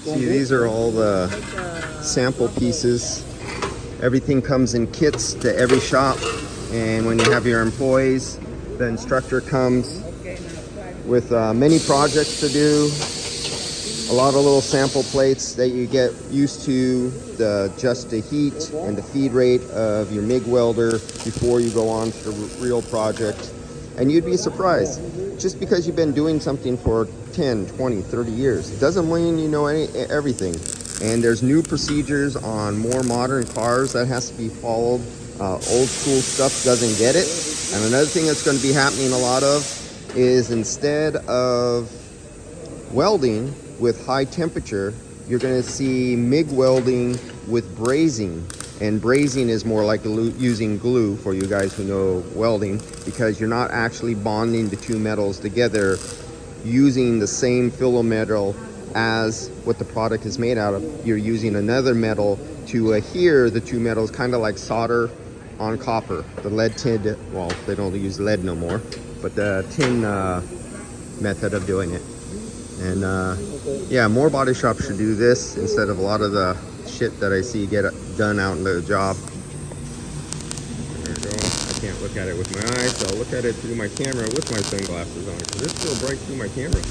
See, these are all the sample pieces. Everything comes in kits to every shop, and when you have your employees, the instructor comes with many projects to do. A lot of little sample plates that you get used to, just the heat and the feed rate of your MIG welder before you go on to the real project. And you'd be surprised, just because you've been doing something for 10, 20, 30 years, it doesn't mean you know everything. And there's new procedures on more modern cars that has to be followed. Old school stuff doesn't get it. And another thing that's going to be happening a lot of is, instead of welding with high temperature, you're going to see MIG welding with brazing. And brazing is more like using glue, for you guys who know welding, because you're not actually bonding the two metals together using the same filler metal as what the product is made out of. You're using another metal to adhere the two metals, kind of like solder on copper. The lead tin, well, they don't use lead no more, but the tin method of doing it. And yeah, more body shops should do this instead of a lot of the shit that I see get done out in the job. There we go. I can't look at it with my eyes, so I'll look at it through my camera with my sunglasses on, because it's still bright through my camera.